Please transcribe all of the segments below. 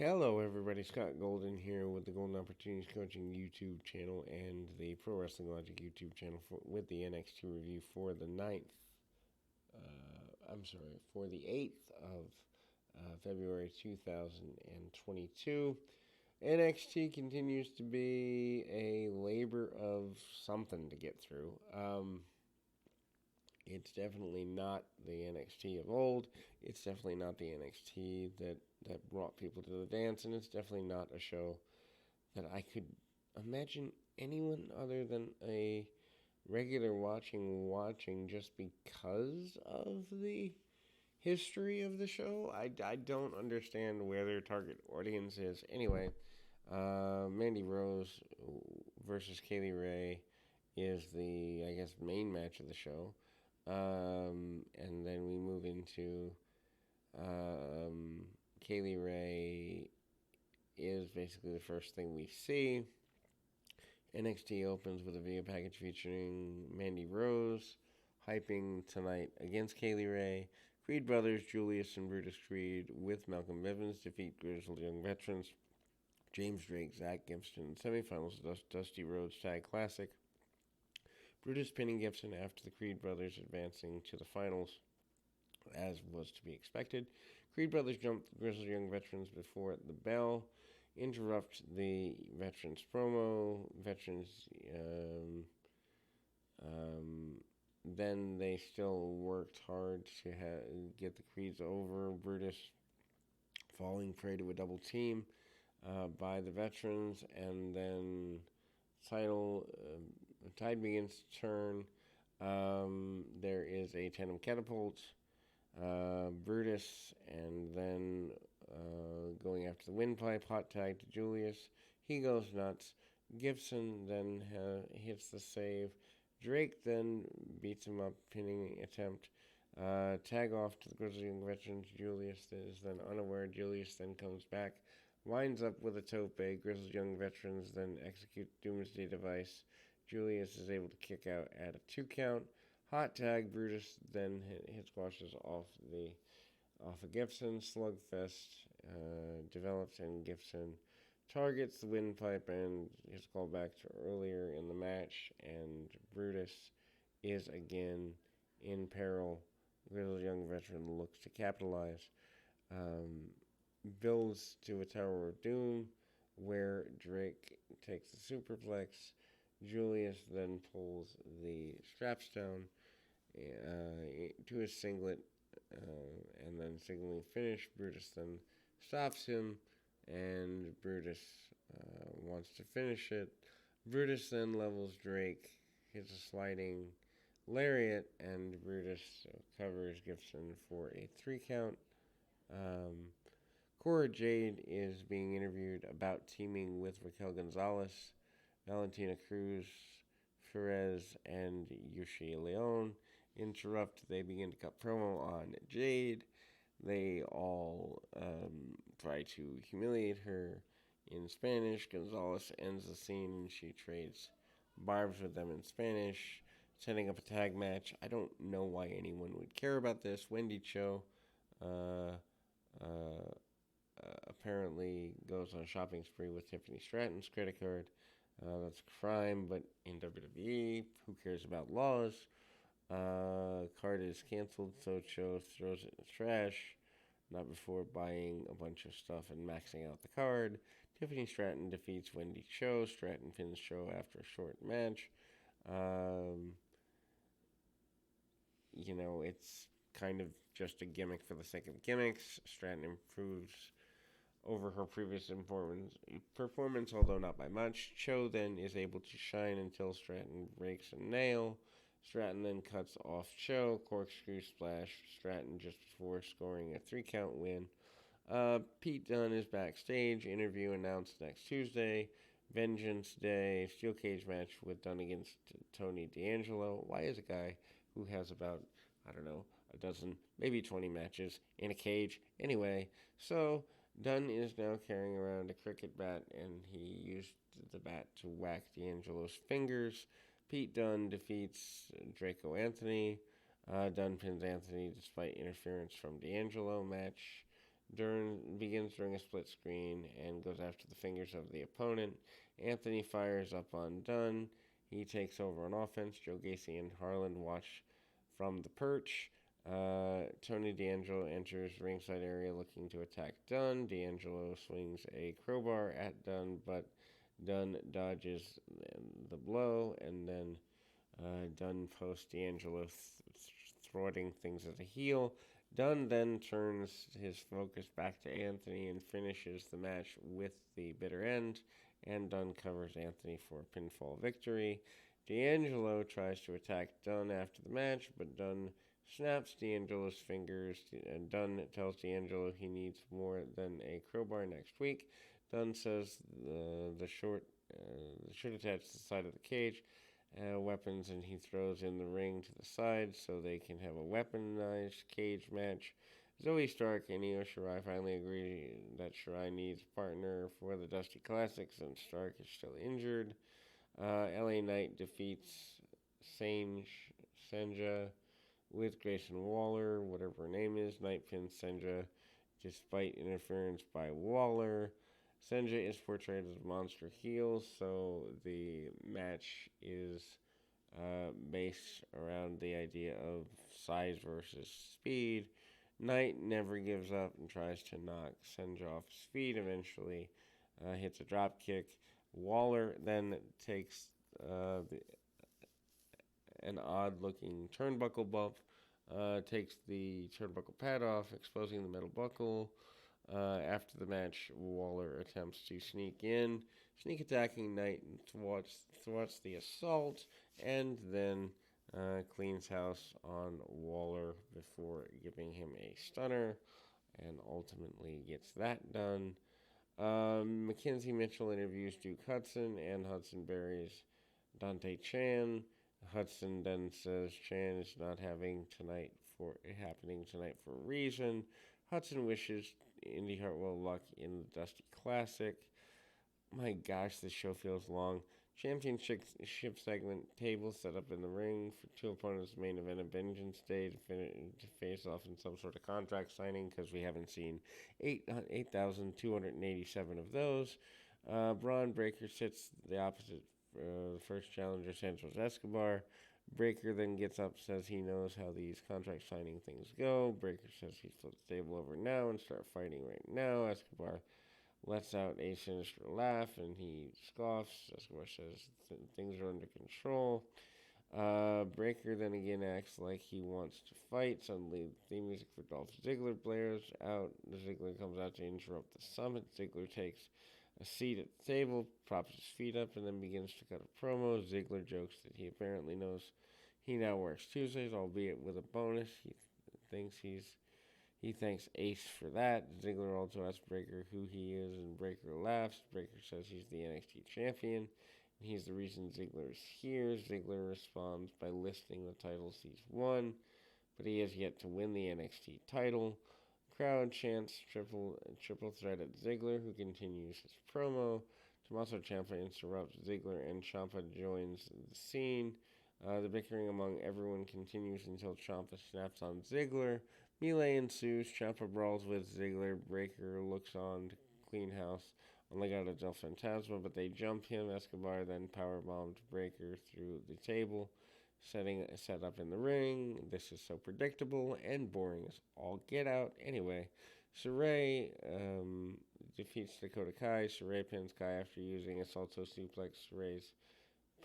Hello, everybody. Scott Golden here with the Golden Opportunities Coaching YouTube channel and the Pro Wrestling Logic YouTube channel with the NXT review for the for the 8th of February 2022. NXT continues to be a labor of something to get through. It's definitely not the NXT of old. It's definitely not the NXT that brought people to the dance, and it's definitely not a show that I could imagine anyone other than a regular watching just because of the history of the show. I don't understand where their target audience is. Anyway, Mandy Rose versus Kaylee Ray is the, I guess, main match of the show. And then we move into Kaylee Ray is basically the first thing we see. NXT opens with a video package featuring Mandy Rose hyping tonight against Kaylee Ray. Creed brothers Julius and Brutus Creed with Malcolm Bivens defeat Grizzled Young Veterans James Drake, Zach Gibson, semifinals Dusty Rhodes Tag Classic. Brutus pinning Gibson after the Creed brothers advancing to the finals, as was to be expected. Creed brothers jump the Grizzled Young Veterans before the bell, interrupt the Veterans promo. Veterans, then they still worked hard to get the Creeds over. Brutus falling prey to a double team by the Veterans, and then tide begins to turn. There is a tandem catapult. Brutus, and then going after the windpipe, hot tag to Julius. He goes nuts. Gibson then hits the save. Drake then beats him up, pinning attempt. Tag off to the Grizzly Young Veterans. Julius is then unaware. Julius then comes back, winds up with a tope. Grizzly Young Veterans then execute Doomsday Device. Julius is able to kick out at a 2 count. Hot tag. Brutus then hit squashes off of Gibson. Slugfest develops, and Gibson targets the windpipe and his callback to earlier in the match. And Brutus is again in peril. Grizzled Young Veteran looks to capitalize. Builds to a Tower of Doom where Drake takes the superplex. Julius then pulls the straps down to his singlet, and then signaling finish. Brutus then stops him, and Brutus wants to finish it. Brutus then levels Drake, hits a sliding lariat, and Brutus covers Gibson for a 3 count. Cora Jade is being interviewed about teaming with Raquel Gonzalez, Valentina Cruz, Perez, and Yushi Leon. Interrupt. They begin to cut promo on Jade. They all try to humiliate her in Spanish. Gonzalez ends the scene and she trades barbs with them in Spanish, setting up a tag match. I don't know why anyone would care about this. Wendy Cho apparently goes on a shopping spree with Tiffany Stratton's credit card. That's a crime, but in WWE, who cares about laws? Card is canceled, so Cho throws it in the trash, not before buying a bunch of stuff and maxing out the card. Tiffany Stratton defeats Wendy Cho. Stratton pins Cho after a short match. It's kind of just a gimmick for the sake of gimmicks. Stratton improves over her previous performance, although not by much. Cho then is able to shine until Stratton breaks a nail. Stratton then cuts off Cho. Corkscrew splash Stratton just before scoring a 3 count win. Pete Dunne is backstage. Interview announced next Tuesday. Vengeance Day. Steel cage match with Dunne against Tony D'Angelo. Why is a guy who has about, I don't know, a dozen, maybe 20 matches in a cage? Anyway, so Dunne is now carrying around a cricket bat, and he used the bat to whack D'Angelo's fingers. Pete Dunne defeats Draco Anthony. Dunne pins Anthony despite interference from D'Angelo. Match begins during a split screen and goes after the fingers of the opponent. Anthony fires up on Dunn. He takes over on offense. Joe Gacy and Harland watch from the perch. Tony D'Angelo enters ringside area looking to attack Dunn. D'Angelo swings a crowbar at Dunn, but Dunn dodges the blow, and then Dunn posts D'Angelo thwarting things as a heel. Dunn then turns his focus back to Anthony and finishes the match with the bitter end, and Dunn covers Anthony for a pinfall victory. D'Angelo tries to attack Dunn after the match, but Dunn snaps D'Angelo's fingers, and Dunn tells D'Angelo he needs more than a crowbar next week. Dunn says the short should attach to the side of the cage weapons, and he throws in the ring to the side so they can have a weaponized cage match. Zoe Stark and Io Shirai finally agree that Shirai needs a partner for the Dusty Classics, and Stark is still injured. LA Knight defeats Senja with Grayson Waller, whatever her name is. Knight pins Senja despite interference by Waller. Senja is portrayed as a monster heel, so the match is based around the idea of size versus speed. Knight never gives up and tries to knock Senja off his feet. Eventually, hits a drop kick. Waller then takes an odd-looking turnbuckle bump. Takes the turnbuckle pad off, exposing the metal buckle. After the match, Waller attempts to sneak attacking Knight and thwarts the assault, and then cleans house on Waller before giving him a stunner, and ultimately gets that done. Mackenzie Mitchell interviews Duke Hudson, and Hudson buries Dante Chan. Hudson then says Chan is not happening tonight for a reason. Hudson wishes Indy Hartwell luck in the Dusty Classic. My gosh, this show feels long. Championship segment, table set up in the ring for two opponents. Main event of Vengeance Day to face off in some sort of contract signing, because we haven't seen 8,287 of those. Braun Breaker sits the opposite first challenger, Santos Escobar. Breaker then gets up, says he knows how these contract signing things go. Breaker says he flips the table over now and start fighting right now. Escobar lets out a sinister laugh and he scoffs. Escobar says things are under control. Breaker then again acts like he wants to fight. Suddenly, the theme music for Dolph Ziggler blares out. Ziggler comes out to interrupt the summit. Ziggler takes a seat at the table, props his feet up, and then begins to cut a promo. Ziggler jokes that he apparently knows he now works Tuesdays, albeit with a bonus. He thanks Ace for that. Ziggler also asks Breaker who he is, and Breaker laughs. Breaker says he's the NXT champion, and he's the reason Ziggler is here. Ziggler responds by listing the titles he's won, but he has yet to win the NXT title. Crowd chants triple threat at Ziggler, who continues his promo. Tommaso Ciampa interrupts Ziggler, and Ciampa joins the scene. The bickering among everyone continues until Ciampa snaps on Ziggler. Melee ensues. Ciampa brawls with Ziggler. Breaker looks on to clean house on Legado del Fantasma, but they jump him. Escobar then powerbombed Breaker through the table, set up in the ring. This is so predictable and boring as all get out. Anyway, Saray defeats Dakota Kai. Saray pins Kai after using a salto suplex. Saray's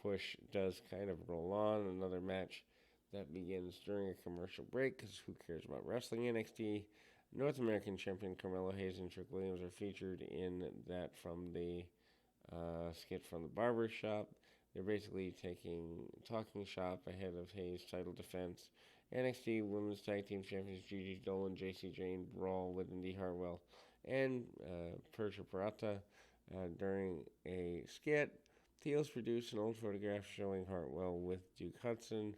push does kind of roll on. Another match that begins during a commercial break, because who cares about wrestling? NXT North American Champion Carmelo Hayes and Trick Williams are featured in that from the skit from the barber shop. They're basically talking shop ahead of Hayes' title defense. NXT Women's Tag Team Champions Gigi Dolan, JC Jane brawl with Indy Hartwell and Persia Parata during a skit. Theos produced an old photograph showing Hartwell with Duke Hudson.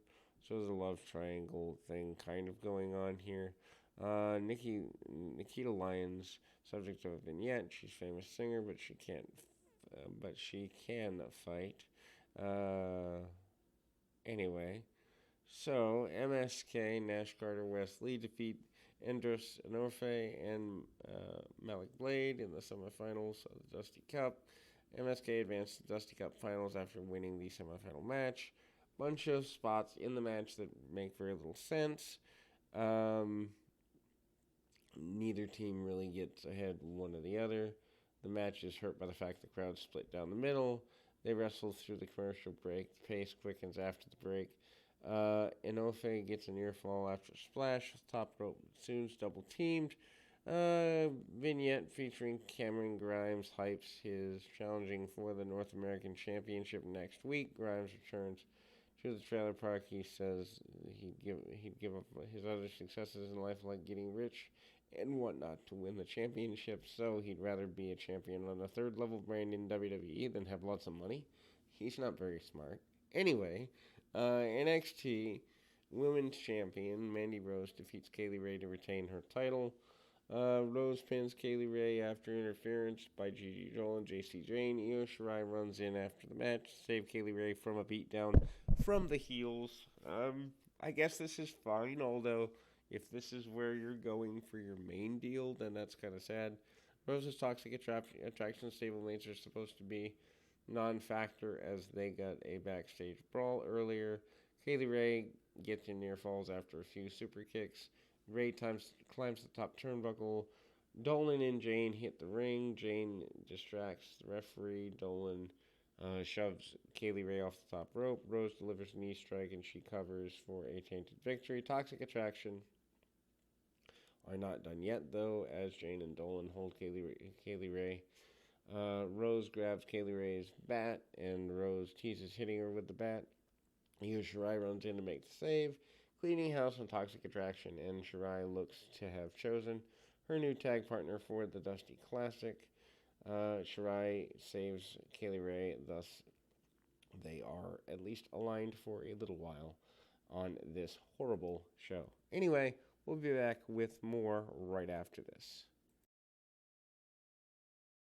So there's a love triangle thing kind of going on here. Nikita Lyons, subject of a vignette. She's a famous singer, but she can fight. Anyway, so MSK, Nash Carter, Wesley defeat Andros Anorfe and Malik Blade in the semifinals of the Dusty Cup. MSK advanced to the Dusty Cup finals after winning the semifinal match. Bunch of spots in the match that make very little sense. Neither team really gets ahead one or the other. The match is hurt by the fact the crowd split down the middle. They wrestle through the commercial break. The pace quickens after the break. Inoue gets a near fall after a splash. Top rope soon's double teamed. Vignette featuring Cameron Grimes hypes his challenging for the North American Championship next week. Grimes returns to the trailer park. He says he'd give up his other successes in life, like getting rich and whatnot, to win the championship. So he'd rather be a champion on a third level brand in WWE than have lots of money. He's not very smart. Anyway, NXT Women's Champion Mandy Rose defeats Kaylee Ray to retain her title. Rose pins Kaylee Ray after interference by Gigi Joel and JC Jane. Io Shirai runs in after the match to save Kaylee Ray from a beatdown from the heels. I guess this is fine, although if this is where you're going for your main deal, then that's kind of sad. Rose's toxic attraction stablemates are supposed to be non-factor as they got a backstage brawl earlier. Kaylee Ray gets in near falls after a few super kicks. Ray climbs the top turnbuckle. Dolan and Jane hit the ring. Jane distracts the referee. Dolan shoves Kaylee Ray off the top rope. Rose delivers a knee strike and she covers for a tainted victory. Toxic Attraction are not done yet, though, as Jane and Dolan hold Kaylee Ray. Rose grabs Kaylee Ray's bat, and Rose teases hitting her with the bat. Io Shirai runs in to make the save. Cleaning house on Toxic Attraction, and Shirai looks to have chosen her new tag partner for the Dusty Classic. Shirai saves Kaylee Ray, thus they are at least aligned for a little while on this horrible show. Anyway, we'll be back with more right after this.